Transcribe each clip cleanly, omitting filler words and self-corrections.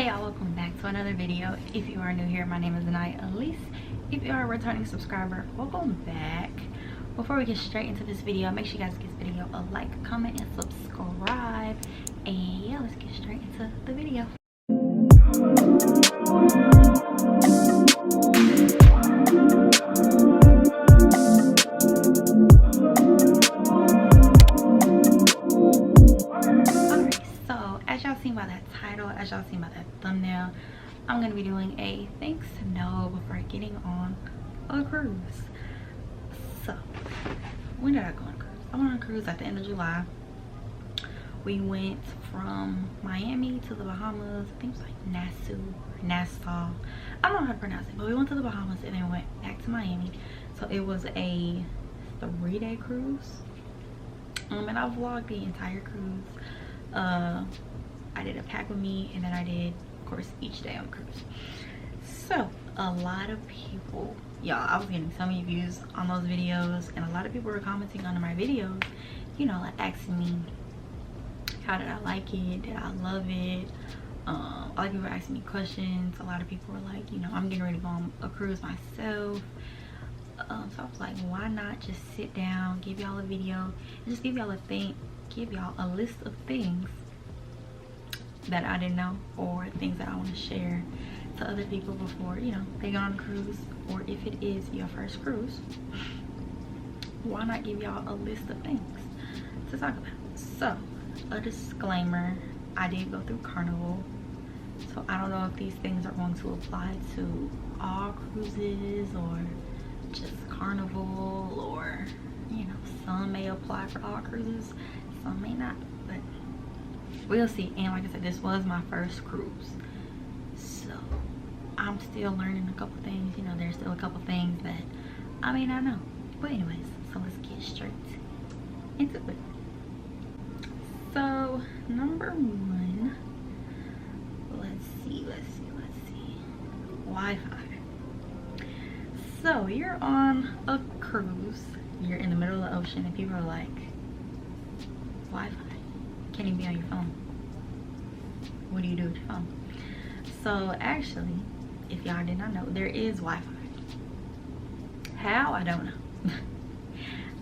Hey y'all, welcome back to another video. If you are new here, my name is Elise. If you are a returning subscriber, welcome back. Before we get straight into this video, make sure you guys give this video a like, comment, and subscribe. And yeah, let's get straight into the video. By that title, as y'all seen by that thumbnail, I'm gonna be doing a thanks to know before getting on a cruise. So when did I go on a cruise? I went on a cruise at the end of July. We went from Miami to the Bahamas. I think it was like Nassau. I don't know how to pronounce it, but we went to the Bahamas and then went back to Miami. So it was a 3-day cruise. And I vlogged the entire cruise. I did a pack with me, and then I did, of course, each day on the cruise. So a lot of people, y'all, I was getting so many views on those videos, and a lot of people were commenting under my videos, you know, like asking me how did I like it, did I love it. A lot of people were asking me questions. A lot of people were like, you know, I'm getting ready to go on a cruise myself. So I was like, why not just sit down, give y'all a video, and just give y'all a list of things that I didn't know, or things that I want to share to other people before, you know, they go on a cruise, or if it is your first cruise, why not give y'all a list of things to talk about. So a disclaimer, I did go through Carnival, so I don't know if these things are going to apply to all cruises or just Carnival, or you know, some may apply for all cruises, some may not, but we'll see. And like I said, this was my first cruise, so I'm still learning a couple things. You know, there's still a couple things that I may not know, but anyways, so let's get straight into it. So number one, let's see, Wi-Fi. So you're on a cruise, you're in the middle of the ocean, and people are like, Wi-Fi can't even be on your phone. What do you do with your phone? So actually, if y'all did not know, there is Wi-Fi. How? I don't know.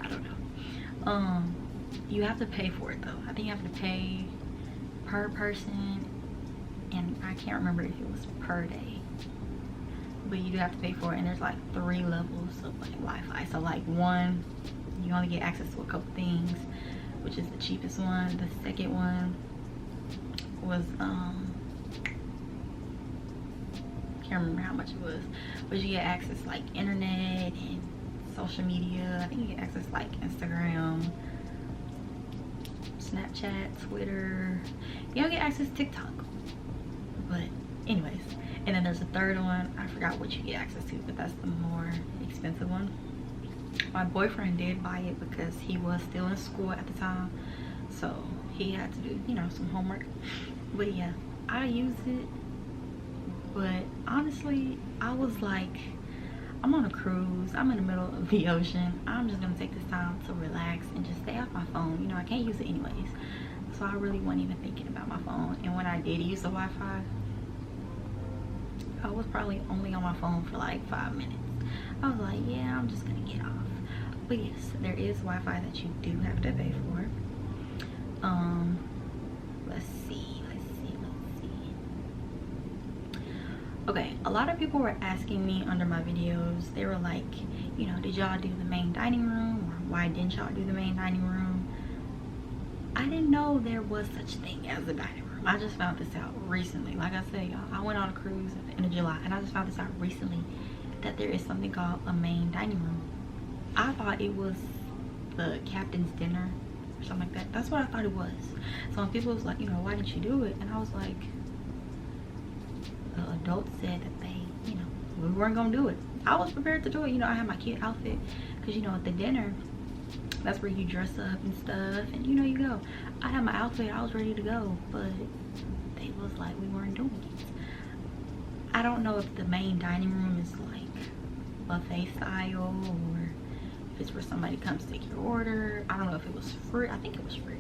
I don't know. You have to pay for it though. I think you have to pay per person, and I can't remember if it was per day, but you do have to pay for it. And there's like 3 levels of like Wi-Fi. So like 1, you only get access to a couple things, which is the cheapest one. The second one was can't remember how much it was, but you get access like internet and social media. I think you get access like Instagram, Snapchat, Twitter. You don't get access to TikTok, but anyways. And then there's a third one, I forgot what you get access to, but that's the more expensive one. My boyfriend did buy it because he was still in school at the time, so he had to do, you know, some homework. But yeah, I used it, but honestly, I was like, I'm on a cruise, I'm in the middle of the ocean, I'm just gonna take this time to relax and just stay off my phone. You know, I can't use it anyways, so I really wasn't even thinking about my phone. And when I did use the Wi-Fi, I was probably only on my phone for like 5 minutes. I was like, yeah, I'm just gonna get off. But yes, there is Wi-Fi that you do have to pay for. Let's see. Okay, a lot of people were asking me under my videos, they were like, you know, did y'all do the main dining room, or why didn't y'all do the main dining room? I didn't know there was such a thing as a dining room. I just found this out recently. Like I said, y'all, I went on a cruise at the end of July, and I just found this out recently that there is something called a main dining room. I thought it was the captain's dinner or something like that. That's what I thought it was. So when people was like, you know, why didn't you do it? And I was like, the adults said that they, you know, we weren't gonna do it. I was prepared to do it. You know, I had my kid outfit, because you know, at the dinner, that's where you dress up and stuff, and you know, you go. I had my outfit, I was ready to go, but they was like, we weren't doing it. I don't know if the main dining room is like buffet style, or if it's where somebody comes to take your order. I don't know if it was free. I think it was free.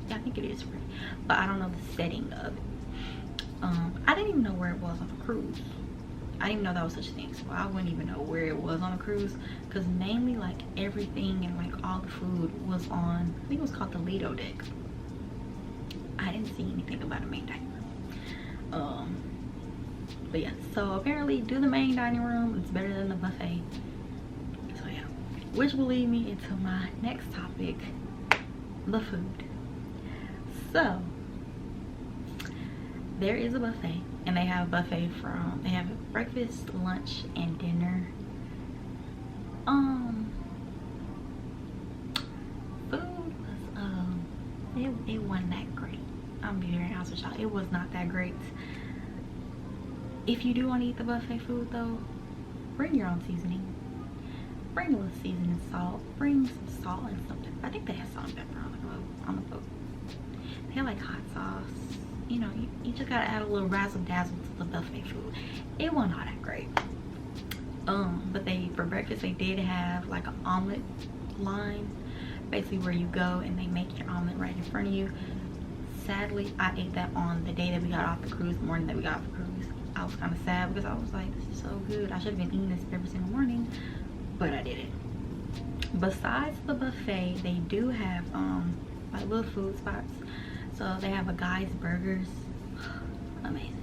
Yeah, I think it is free, but I don't know the setting of it. I didn't even know where it was on a cruise. I didn't even know that was such a thing, so I wouldn't even know where it was on a cruise, because mainly like everything and like all the food was on, I think it was called the Lido deck. I didn't see anything about a main dining room. But yeah, so apparently do the main dining room, it's better than the buffet. So yeah, which will lead me into my next topic, the food. So there is a buffet, and they have a buffet from, they have breakfast, lunch, and dinner. Food was it wasn't that great. I'm gonna be very honest with y'all, it was not that great. If you do want to eat the buffet food though, bring your own seasoning. Bring a little seasoning, salt. Bring some salt and something. I think they have salt and pepper on the boat. They have like hot sauce. You know, you just gotta add a little razzle dazzle to the buffet food. It wasn't all that great. But for breakfast they did have like an omelet line, basically where you go and they make your omelet right in front of you. Sadly, I ate that on the day that we got off the cruise, the morning that we got off the cruise. I was kind of sad because I was like, this is so good. I should have been eating this every single morning, but I didn't. Besides the buffet, they do have like little food spots. So they have a Guy's Burgers. Amazing.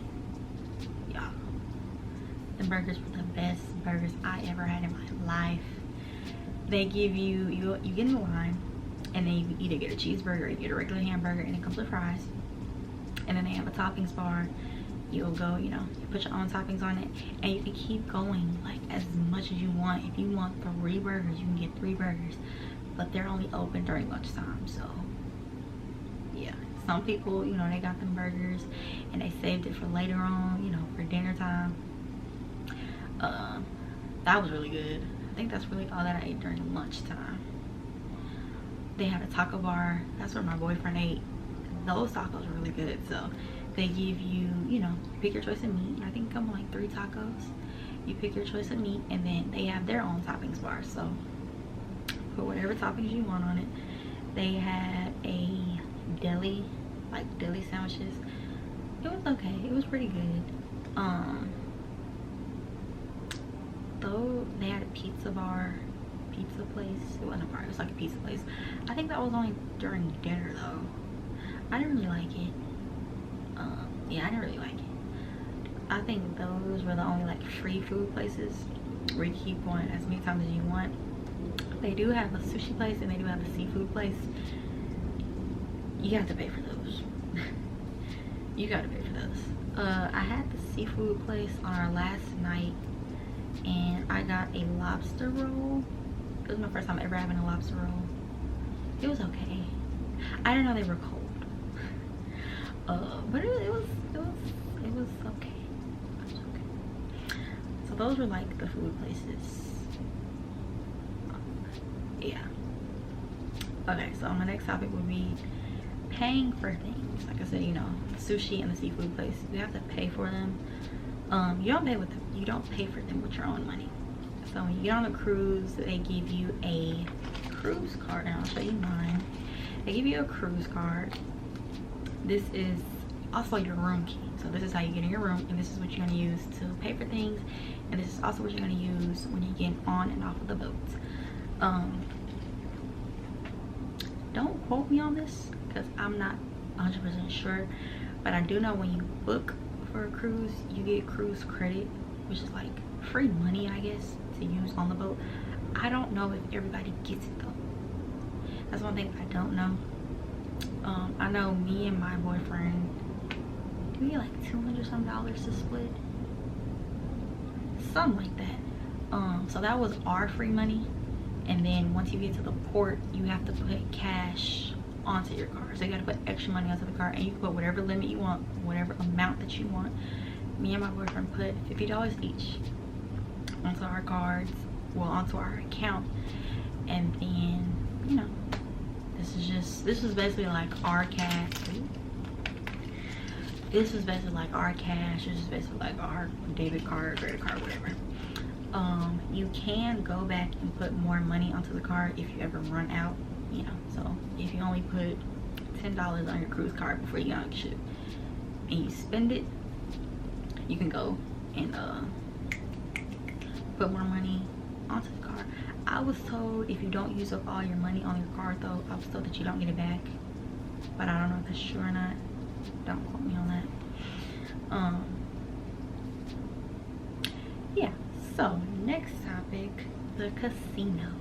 Y'all, the burgers were the best burgers I ever had in my life. They give you get in the line, and then you either get a cheeseburger or you get a regular hamburger and a couple of fries. And then they have a toppings bar. You'll go, you know, you put your own toppings on it, and you can keep going like as much as you want. If you want 3 burgers, you can get 3 burgers, but they're only open during lunchtime. So yeah, some people, you know, they got them burgers and they saved it for later on, you know, for dinner time. That was really good. I think that's really all that I ate during lunchtime. They had a taco bar. That's where my boyfriend ate. Those tacos were really good. So they give you, you know, pick your choice of meat. I think it comes with like 3 tacos. You pick your choice of meat, and then they have their own toppings bar. So put whatever toppings you want on it. They had a deli, like deli sandwiches. It was okay. It was pretty good. Though they had a pizza place. It wasn't a bar, it was like a pizza place. I think that was only during dinner though. I didn't really like it. Yeah, I didn't really like it. I think those were the only like free food places where you keep going as many times as you want. They do have a sushi place and they do have a seafood place. You have to pay for those. You gotta pay for those. I had the seafood place on our last night, and I got a lobster roll. It was my first time ever having a lobster roll. It was okay. I didn't know they were cold. But it was okay. It was okay. So those were like the food places. Yeah. Okay, so my next topic would be paying for things. Like I said, you know, sushi and the seafood place, you have to pay for them. You don't pay for them with your own money. So when you get on a cruise, they give you a cruise card, and I'll show you mine. They give you a cruise card. This is also your room key. So this is how you get in your room, and this is what you're gonna use to pay for things, and this is also what you're gonna use when you get on and off of the boat. Don't quote me on this because I'm not 100% sure, but I do know when you book for a cruise, you get cruise credit, which is like free money, I guess, to use on the boat. I don't know if everybody gets it though. That's one thing I don't know. I know me and my boyfriend, we get like $200 some to split, something like that. So that was our free money, and then once you get to the port, you have to put cash onto your card. So you got to put extra money onto the card, and you can put whatever limit you want, whatever amount that you want. Me and my boyfriend put $50 each onto our cards, well, onto our account, and then, you know, this is basically like our cash. This is basically like our cash. This is basically like our debit card, credit card, whatever. You can go back and put more money onto the card if you ever run out, you know. So if you only put $10 on your cruise card before you get on the ship and you spend it, you can go and put more money onto the card. I was told if you don't use up all your money on your card though, I was told that you don't get it back, but I don't know if that's true or not. Don't quote me on that. Yeah, so next topic, the casino.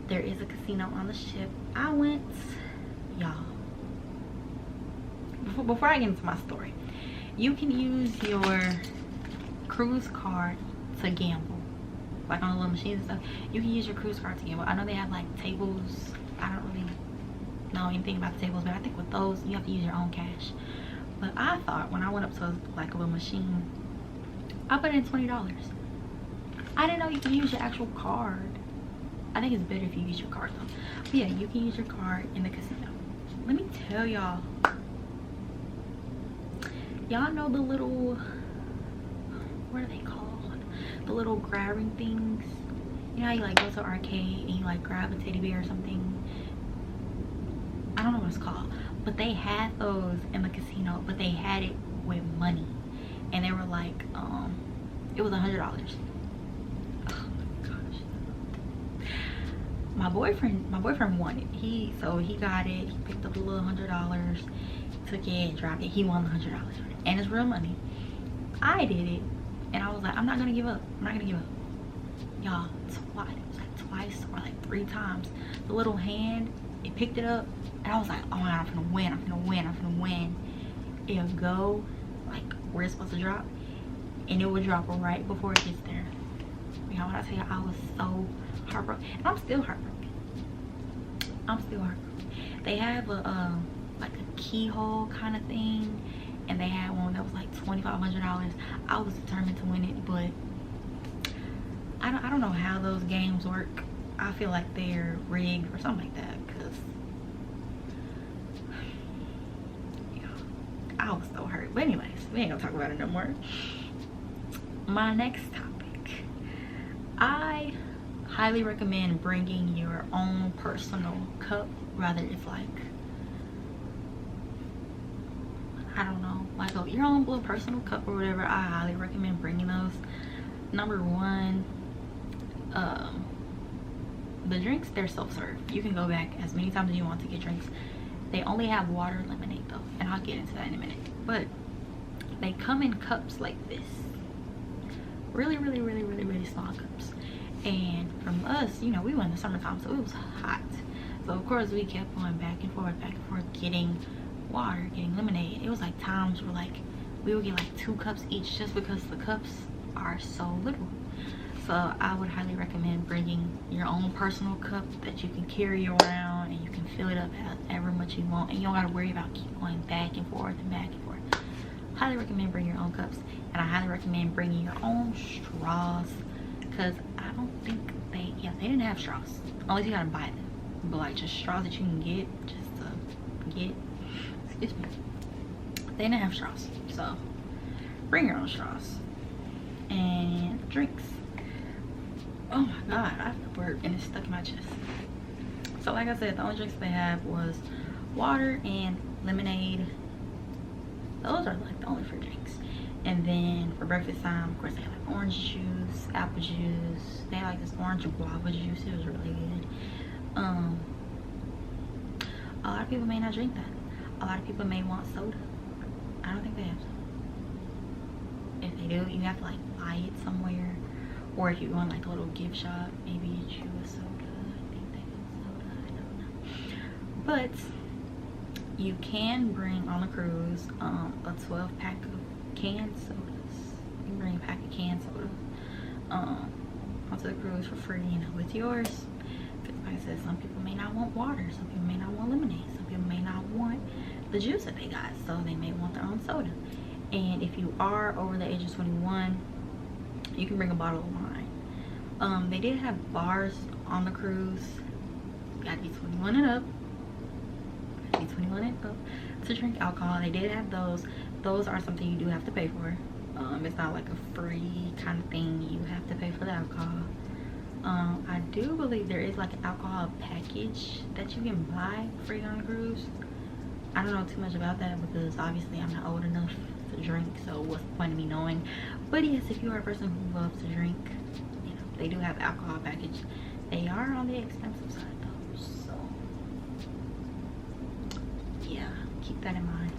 There is a casino on the ship. I went, y'all, before I get into my story, you can use your cruise card to gamble, like on the little machines and stuff. You can use your cruise card to gamble. I know they have like tables. I don't really know anything about the tables, but I think with those you have to use your own cash. But I thought when I went up to like a little machine, I put in $20. I didn't know you can use your actual card. I think it's better if you use your card though. But yeah, you can use your card in the casino. Let me tell y'all. Y'all know the little, what are they called? The little grabbing things. You know how you like go to an arcade and you like grab a teddy bear or something? I don't know what it's called. But they had those in the casino, but they had it with money. And they were like, it was $100. Oh my gosh. My boyfriend won it. So he got it. He picked up a little $100, took it, dropped it. He won the $100. And it's real money. I did it. And I was like, I'm not gonna give up. I'm not gonna give up. Y'all, twice. It was like twice or like 3 times. The little hand, it picked it up. And I was like, oh my god, I'm gonna win, I'm gonna win, I'm gonna win. It'll go like where it's supposed to drop, and it will drop right before it gets there. You know, when I tell you, I was so heartbroken, and I'm still heartbroken. I'm still heartbroken. They have a like a keyhole kind of thing, and they had one that was like $2,500. I was determined to win it, but I don't know how those games work. I feel like they're rigged or something like that, because I was so hurt. But anyways, we ain't gonna talk about it no more. My next topic, I highly recommend bringing your own personal cup, rather it's like, I don't know, like your own little personal cup or whatever. I highly recommend bringing those. Number one, the drinks, they're self-serve. You can go back as many times as you want to get drinks. They only have water and lemonade though, and I'll get into that in a minute. But they come in cups like this, really small cups. And from us, you know, we went in the summertime, so it was hot. So of course we kept going back and forth, getting water, getting lemonade. It was like times where like we would get like 2 cups each, just because the cups are so little. So I would highly recommend bringing your own personal cup that you can carry around, and you can fill it up however much you want, and you don't gotta worry about keep going back and forth and back and forth. Highly recommend bringing your own cups, and I highly recommend bringing your own straws, because I don't think they didn't have straws, unless you gotta buy them. But like just straws that you can get just to get, excuse me, they didn't have straws. So bring your own straws and drinks. Oh my god, I have to burp and it's stuck in my chest. So like I said, the only drinks they have was water and lemonade. Those are like the only fruit drinks. And then for breakfast time, of course, they have like orange juice, apple juice. They have like this orange guava juice. It was really good. A lot of people may not drink that. A lot of people may want soda. I don't think they have soda. If they do, you have to like buy it somewhere. Or if you go in like a little gift shop, maybe you chew a soda. I think they have soda, I don't know. But you can bring on the cruise a 12-pack of canned sodas. You can bring a pack of canned sodas onto the cruise for free, you know, with yours. Because like I said, some people may not want water, some people may not want lemonade, some people may not want the juice that they got, so they may want their own soda. And if you are over the age of 21, you can bring a bottle of wine. They did have bars on the cruise. You gotta be 21 and up. Gotta be 21 and up to drink alcohol. They did have those. Those are something you do have to pay for. It's not like a free kind of thing. You have to pay for the alcohol. I do believe there is like an alcohol package that you can buy free on the cruise. I don't know too much about that because obviously I'm not old enough to to drink, so what's the point of me knowing? But yes, if you are a person who loves to drink, you know, they do have alcohol package. They are on the expensive side though, so yeah, keep that in mind.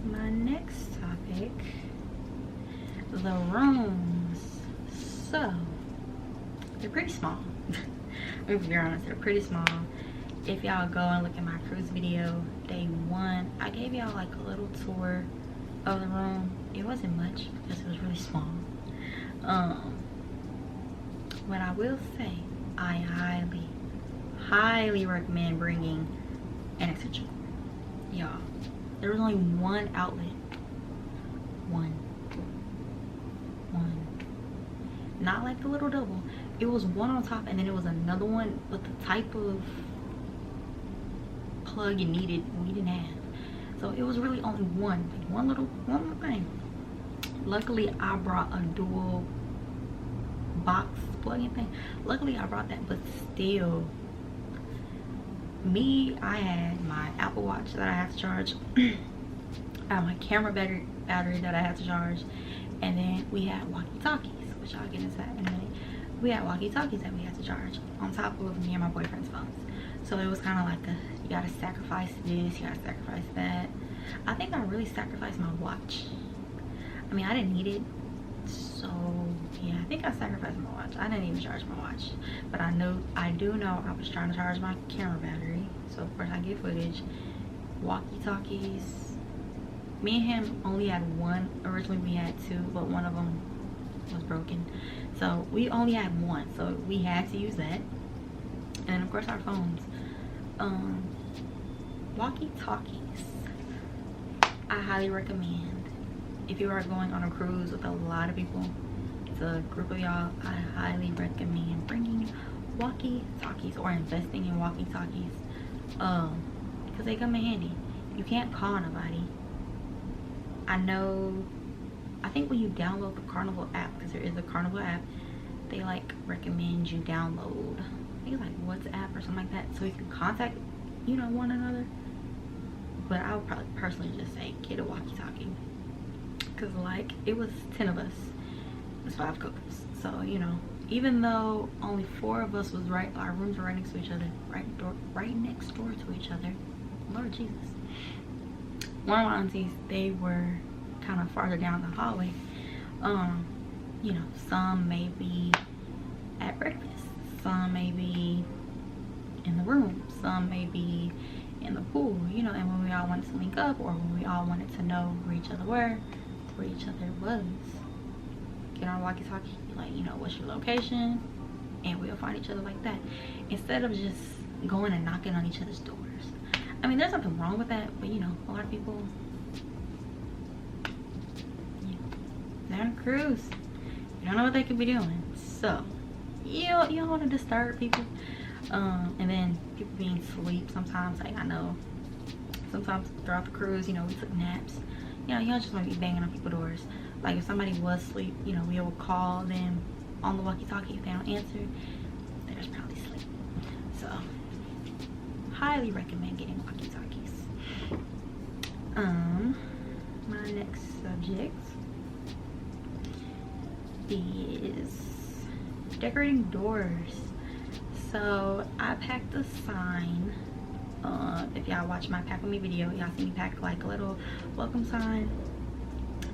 My next topic, the rooms. So they're pretty small. If you're honest, they're pretty small. If y'all go and look at my cruise video, day 1, I gave y'all like a little tour of the room. It wasn't much because it was really small. But I will say, I highly recommend bringing an extension cord. Y'all, there was only one outlet. One. Not like the little double. It was one on top and then it was another one, but the type of plug you needed we didn't have. So it was really only one little thing. Luckily I brought a dual box plug-in thing. Luckily I brought that, but still, I had my Apple Watch that I had to charge. I had my camera battery that I had to charge, and then we had walkie-talkies, which I'll get into that in a minute. We had walkie-talkies that we had to charge on top of me and my boyfriend's phones. So it was kind of like you gotta sacrifice this, you gotta sacrifice that. I think I really sacrificed my watch. I mean, I didn't need it, so yeah, I think I sacrificed my watch. I didn't even charge my watch, but I do know I was trying to charge my camera battery, so of course I get footage. Walkie-talkies, me and him only had one. Originally we had two, but one of them was broken, so we only had one, so we had to use that. And then of course our phones. Walkie-talkies, I highly recommend if you are going on a cruise with a lot of people. It's a group of y'all. I highly recommend bringing walkie-talkies or investing in walkie-talkies, because they come in handy. You can't call nobody. I think when you download the Carnival app, because there is a Carnival app, they like recommend you download, I think it's like WhatsApp or something like that, so you can contact, you know, one another. But I would probably personally just say get a walkie-talkie, because like it was 10 of us, it's 5 couples, so you know, even though only 4 of us was our rooms were right next to each other, right next door to each other. Lord Jesus. One of my aunties, they were kind of farther down the hallway. You know, some may be at breakfast, some may be in the room, some may be in the pool, you know. And when we all wanted to link up, or when we all wanted to know where each other were, where each other was, get on walkie-talkie, like, you know, what's your location, and we'll find each other like that, instead of just going and knocking on each other's doors. I mean, there's nothing wrong with that, but you know, a lot of people, they're on a cruise, you don't know what they could be doing, so you don't want to disturb people. And then people being asleep sometimes. Like, I know sometimes throughout the cruise, you know, we took naps. You know, you don't just want to be banging on people's doors. Like, if somebody was asleep, you know, we will call them on the walkie-talkie. If they don't answer, they're just probably asleep. So highly recommend getting walkie-talkies. My next subject is decorating doors. So I packed a sign. If y'all watch my pack with me video, y'all see me pack like a little welcome sign,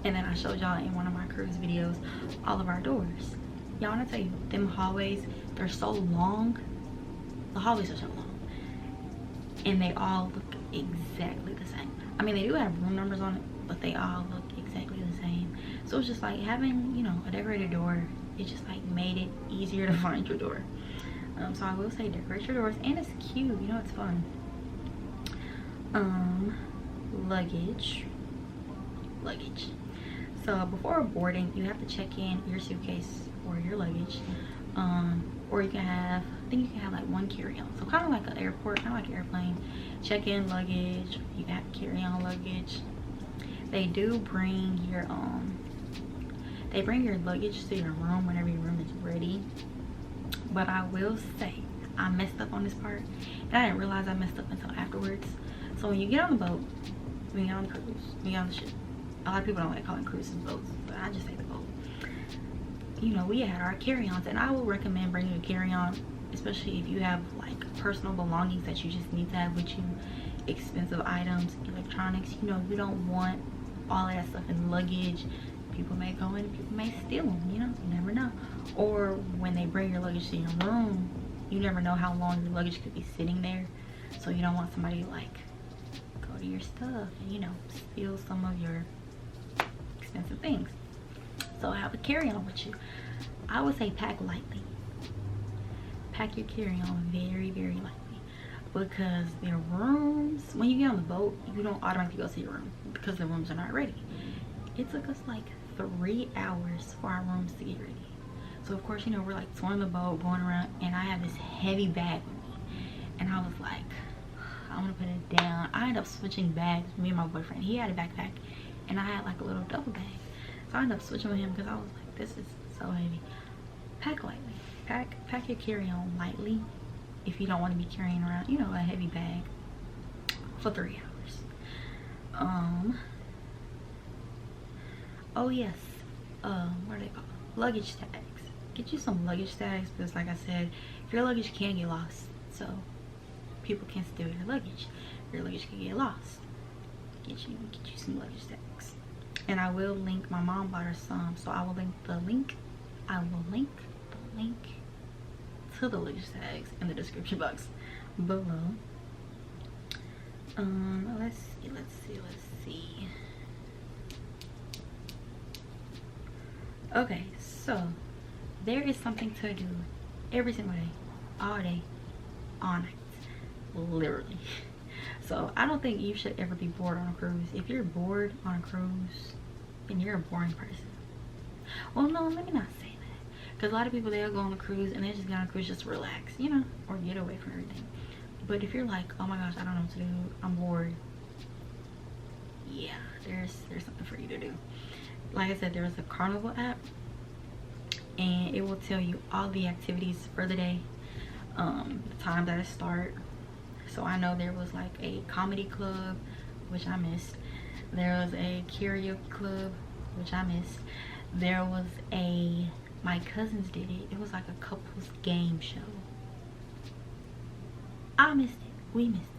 and then I showed y'all in one of my cruise videos all of our doors. Y'all, want to tell you, them hallways, they're so long. The hallways are so long, and they all look exactly the same. I mean, they do have room numbers on it, but they all look exactly the same. So it's just like having, you know, a decorated door, it just like made it easier to find your door. So I will say decorate your doors, and it's cute, you know, it's fun. Luggage. So before boarding, you have to check in your suitcase or your luggage, or you can have, I think you can have like one carry-on. So kind of like an airport, kind of like an airplane. Check in luggage, you have carry-on luggage. They do bring your luggage to your room whenever your room is ready. But I will say, I messed up on this part, and I didn't realize I messed up until afterwards. So when you get on the boat, when you're on the cruise, when you're on the ship. A lot of people don't like calling cruises boats, but I just say the boat. You know, we had our carry-ons, and I will recommend bringing a carry-on, especially if you have like personal belongings that you just need to have with you, expensive items, electronics. You know, you don't want all of that stuff in luggage. People may go in, people may steal them, you know, you never know. Or when they bring your luggage to your room, you never know how long your luggage could be sitting there. So you don't want somebody to like go to your stuff and, you know, steal some of your expensive things. So have a carry-on with you. I would say pack lightly. Pack your carry-on very, very lightly, because their rooms, when you get on the boat, you don't automatically go to your room because the rooms are not ready. It took us like 3 hours for our rooms to get ready. So of course, you know, we're like touring the boat, going around, and I have this heavy bag with me, and I was like, I'm gonna put it down. I ended up switching bags. Me and my boyfriend, he had a backpack and I had like a little double bag, so I ended up switching with him because I was like, this is so heavy. Pack lightly. Pack your carry-on lightly if you don't want to be carrying around, you know, a heavy bag for 3 hours. Oh yes, what are they called? Luggage tags. Get you some luggage tags, because like I said, your luggage can get lost, so people can steal your luggage. Your luggage can get lost. Get you some luggage tags. And I will link, my mom bought her some, so I will link the link. I will link the link to the luggage tags in the description box below. Let's see. Okay, so there is something to do every single day, all day, all night, literally. So I don't think you should ever be bored on a cruise. If you're bored on a cruise, then you're a boring person. Well, no, let me not say that, because a lot of people, they'll go on a cruise and they just get on a cruise just to relax, you know, or get away from everything. But if you're like, oh my gosh, I don't know what to do, I'm bored, yeah, there's something for you to do. Like I said, there is a Carnival app, and it will tell you all the activities for the day, the time that it start. So I know there was like a comedy club, which I missed. There was a karaoke club, which I missed. There was a, my cousins did it. It was like a couples game show. I missed it. We missed it.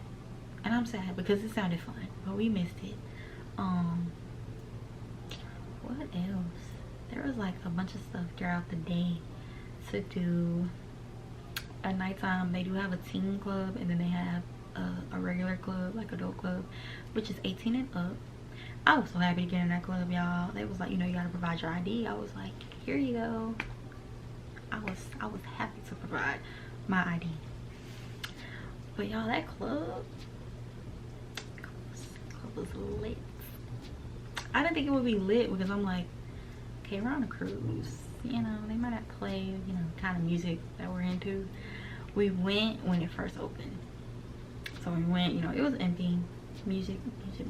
And I'm sad because it sounded fun, but we missed it. What else? There was like a bunch of stuff throughout the day to do. At nighttime, they do have a teen club, and then they have a regular club, like adult club, which is 18 and up. I was so happy to get in that club, y'all. They was like, you know, you gotta provide your ID. I was like, here you go. I was happy to provide my ID. But y'all, that club was lit. I didn't think it would be lit because I'm like, okay, we're on a cruise, you know, they might not play, you know, kind of music that we're into. We went when it first opened, so we went, you know, it was empty. Music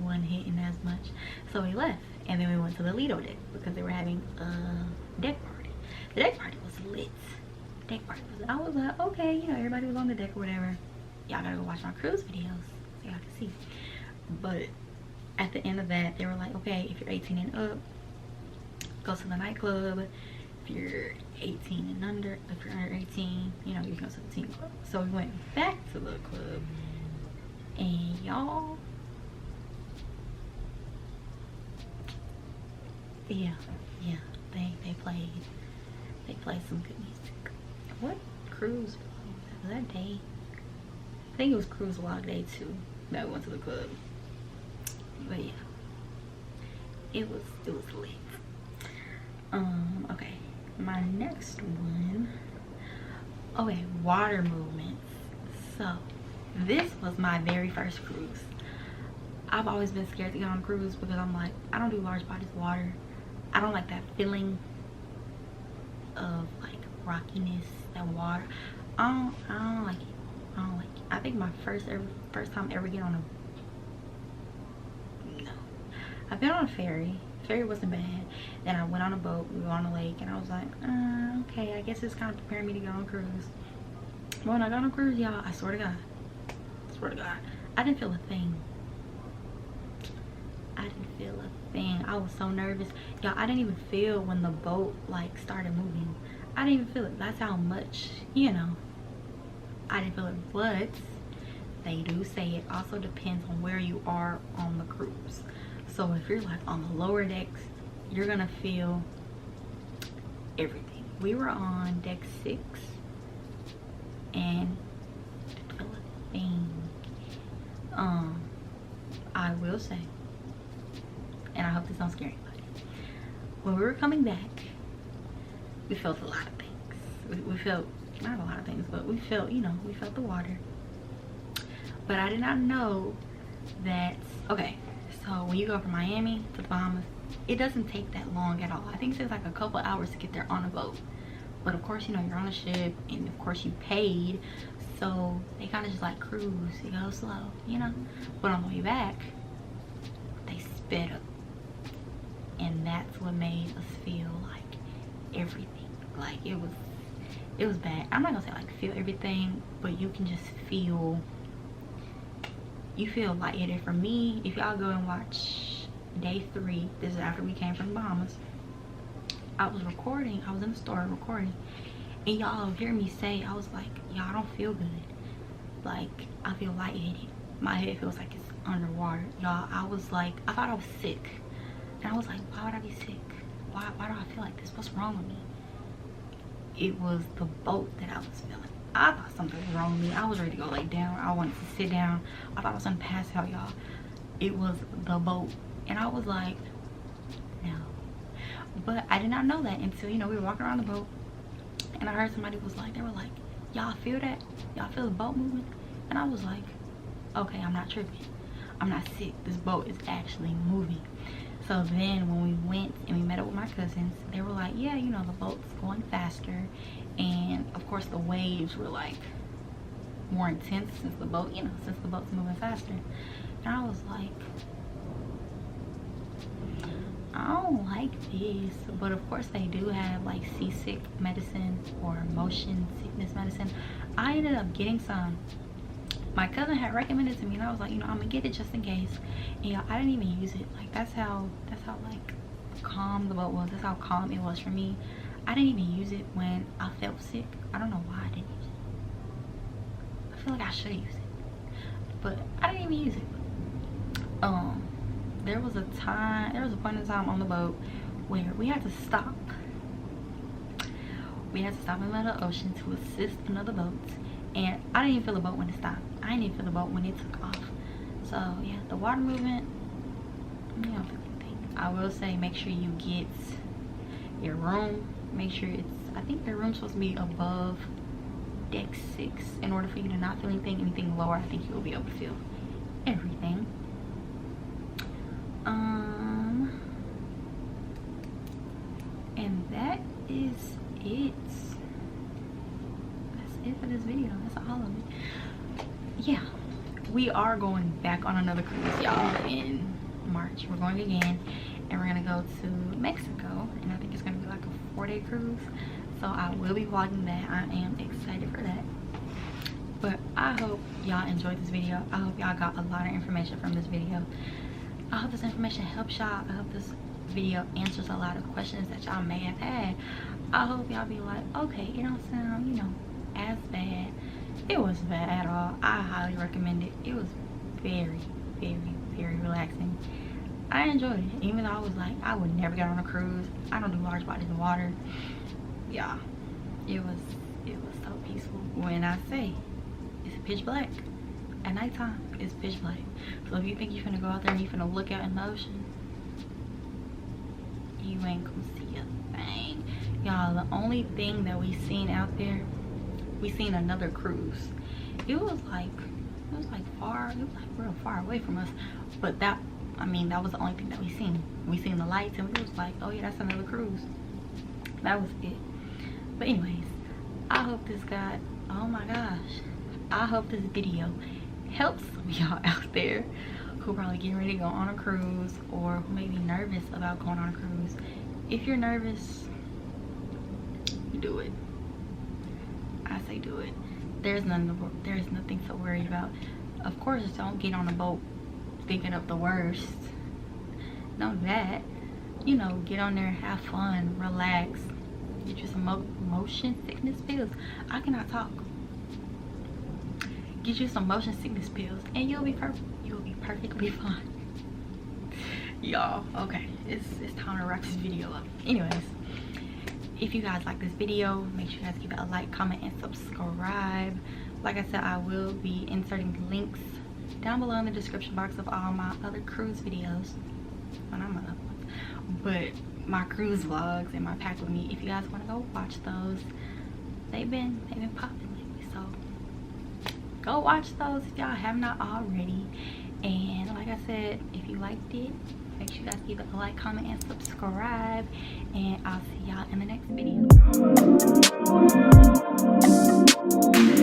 wasn't hitting as much, so we left, and then we went to the Lido deck because they were having a deck party. The deck party was lit. I was like, okay, you know, everybody was on the deck or whatever. Y'all gotta go watch my cruise videos so y'all can see. But at the end of that, they were like, okay, if you're 18 and up, go to the nightclub. If you're 18 and under, if you're under 18, you know, you can go to the teen club. So we went back to the club, and y'all, yeah, they played some good music. What cruise was that day? I think it was cruise vlog day 2 that we went to the club. But yeah, it was lit. Okay, my next one, okay, water movements. So this was my very first cruise. I've always been scared to get on a cruise because I'm like, I don't do large bodies of water. I don't like that feeling of like rockiness, that water. I don't like it. I think my first time ever getting on a, no, I've been on a ferry. Ferry wasn't bad. Then I went on a boat. We were on a lake, and I was like, okay, I guess it's kind of preparing me to go on a cruise. But when I got on a cruise, y'all, I swear to God, I didn't feel a thing. I didn't feel a thing. I was so nervous, y'all. I didn't even feel when the boat like started moving. I didn't even feel it. That's how much, you know, I didn't feel it. But they do say it also depends on where you are on the cruise. So if you're like on the lower decks, you're gonna feel everything. We were on deck 6 and didn't feel a thing. I will say, and I hope this don't scare anybody, when we were coming back, we felt a lot of things. We felt, not a lot of things, but we felt, you know, we felt the water. But I did not know that, okay, so when you go from Miami to the Bahamas, it doesn't take that long at all. I think it takes like a couple hours to get there on a boat. But of course, you know, you're on a ship, and of course you paid, so they kind of just like cruise, you go slow, you know. But on the way back, they sped up, and that's what made us feel like everything. Like it was bad. I'm not gonna say like feel everything, but you can just feel, you feel lightheaded. For me, if y'all go and watch day 3, this is after we came from the Bahamas, I was recording, I was in the store recording, and y'all hear me say, I was like, y'all, I don't feel good. Like, I feel lightheaded. My head feels like it's underwater. Y'all, I was like, I thought I was sick. And I was like, why would I be sick? Why do I feel like this? What's wrong with me? It was the boat that I was feeling. I thought something was wrong with me. I was ready to go lay down. I wanted to sit down. I thought I was gonna pass out, y'all. It was the boat. And I was like, no. But I did not know that until, you know, we were walking around the boat, and I heard somebody was like, they were like, y'all feel that? Y'all feel the boat moving? And I was like, okay, I'm not tripping. I'm not sick. This boat is actually moving. So then when we went and we met up with my cousins, they were like, yeah, you know, the boat's going faster. And of course the waves were like more intense since the boat, you know, since the boat's moving faster. And I was like, I don't like this. But of course they do have like seasick medicine or motion sickness medicine. I ended up getting some. My cousin had recommended to me, and I was like, you know, I'm gonna get it just in case. And y'all, I didn't even use it. Like that's how like calm the boat was. That's how calm it was for me. I didn't even use it when I felt sick. I don't know why I didn't use it. I feel like I should use it, but I didn't even use it. There was a point in time on the boat where we had to stop. We had to stop in the middle of the ocean to assist another boat, and I didn't even feel the boat when it stopped. I didn't even feel the boat when it took off. So yeah, the water movement, you don't feel anything. I will say, make sure you get your room. Make sure it's, I think your room's supposed to be above deck 6 in order for you to not feel anything. Anything lower, I think you will be able to feel everything. And that is it. That's it for this video. That's all of it. Yeah, we are going back on another cruise, y'all, in March. We're going again, and we're gonna go to Mexico, and I think it's gonna be like a 4-day cruise. So I will be vlogging that. I am excited for that. But I hope y'all enjoyed this video. I hope y'all got a lot of information from this video. I hope this information helps y'all. I hope this video answers a lot of questions that y'all may have had. I hope y'all be like, okay, it don't sound, you know, as bad. It wasn't bad at all. I highly recommend it. It was very, very, very relaxing. I enjoyed it, even though I was like, I would never get on a cruise. I don't do large bodies of water. Yeah, it was so peaceful. When I say it's pitch black at nighttime, it's pitch black. So if you think you're gonna go out there and you're gonna look out in the ocean, you ain't gonna see a thing. Y'all, the only thing that we seen out there, we seen another cruise. It was like far, it was like real far away from us. But that, I mean, that was the only thing that we seen. We seen the lights and we was like, oh yeah, that's another cruise. That was it. But anyways, I hope this got, oh my gosh, I hope this video helps y'all out there who probably getting ready to go on a cruise, or who may be nervous about going on a cruise. If you're nervous, do it. I say do it. There's nothing to worry about. Of course, don't get on a boat thinking of the worst. Know that. You know, get on there, have fun, relax, get you some motion sickness pills. I cannot talk. Get you some motion sickness pills and you'll be perfect. You'll be perfectly fine. Y'all, okay, it's time to wrap this video up. Anyways, if you guys like this video, make sure you guys give it a like, comment, and subscribe. Like I said, I will be inserting links down below in the description box of all my other cruise videos. Well, not my other ones, but my cruise vlogs and my pack with me. If you guys want to go watch those, they've been popping lately, so go watch those if y'all have not already. And like I said, if you liked it, make sure you guys give it a like, comment, and subscribe, and I'll see y'all in the next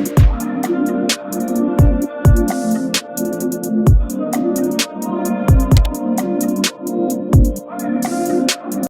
video.